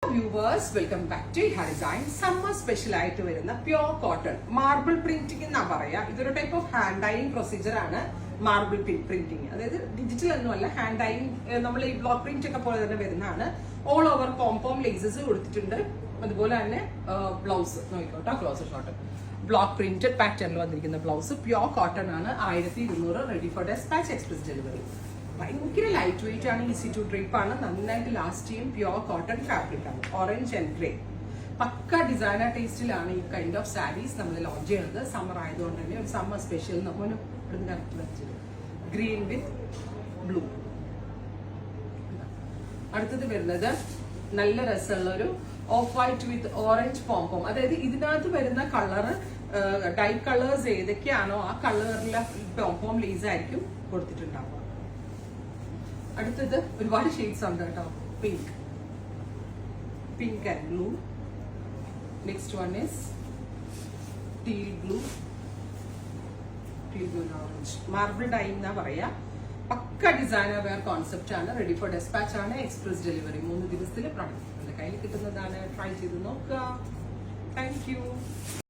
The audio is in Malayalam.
Viewers welcome back to Iha design. Summer special ആയിട്ട് വരുന്ന പ്യോർ കോട്ടൺ മാർബിൾ പ്രിന്റിംഗ് എന്നാ പറയാ. ഇതൊരു type of hand dyeing procedure ആണ് മാർബിൾ പ്രിന്റിംഗ്. അതായത് ഡിജിറ്റൽ ഒന്നുമല്ല, ഹാൻഡ് ഡൈയിങ്. നമ്മൾ ഈ ബ്ലോക്ക് പ്രിന്റ് ഒക്കെ പോലെ തന്നെ വരുന്നതാണ്. ഓൾ ഓവർ പോംപോം ലേസസ് കൊടുത്തിട്ടുണ്ട്. അതുപോലെ തന്നെ ബ്ലൗസ് നോക്കിക്കോട്ടെ, ക്ലോസ് ഷോട്ട് ബ്ലോക്ക് പ്രിന്റഡ് പാറ്റേണിൽ വന്നിരിക്കുന്ന ബ്ലൗസ് പ്യോർ കോട്ടൺ ആണ്. 1200 ready for despatch express delivery. ഭയങ്കര ലൈറ്റ് വെയിറ്റ് ആണ്, ഈസി ടു ഡ്രിപ്പ് ആണ്, നന്നായിട്ട് ലാസ്റ്റ് ചെയ്യും. പ്യോർ കോട്ടൺ ഫാബ്രിക് ആണ്. ഓറഞ്ച് ആൻഡ് ഗ്രേ പക്ക ഡിസൈനർ ടേസ്റ്റിലാണ് ഈ കൈൻഡ് ഓഫ് സാരീസ് നമ്മൾ ലോഞ്ച് ചെയ്യുന്നത്. സമ്മർ ആയതുകൊണ്ട് തന്നെ ഒരു സമ്മർ സ്പെഷ്യൽ ഗ്രീൻ വിത്ത് ബ്ലൂ. അടുത്തത് വരുന്നത് നല്ല രസമുള്ള ഒരു of white with orange pompom. അതായത് ഇതിനകത്ത് വരുന്ന കളറ് ഡൈ കളേഴ്സ് ഏതൊക്കെയാണോ ആ കളറിലെ പോംപോം ലേസ് ആയിരിക്കും കൊടുത്തിട്ടുണ്ടാവുക. അടുത്തത് ഒരുപാട് ഷെയ്ഡ്സ് ഉണ്ട് കേട്ടോ. Pink and blue. Next one is teal blue and orange. Marble dye എന്നാ പറയാ. പക്ക ഡിസൈനർ വെയർ കോൺസെപ്റ്റ് ആണ്. റെഡി ഫോർ ഡെസ്പാച്ച് ആണ്. എക്സ്പ്രസ് ഡെലിവറി 3 ദിവസത്തിൽ പ്രൊഡക്റ്റ് കയ്യിൽ കിട്ടുന്നതാണ്. ട്രൈ ചെയ്ത് നോക്കുക. Thank U.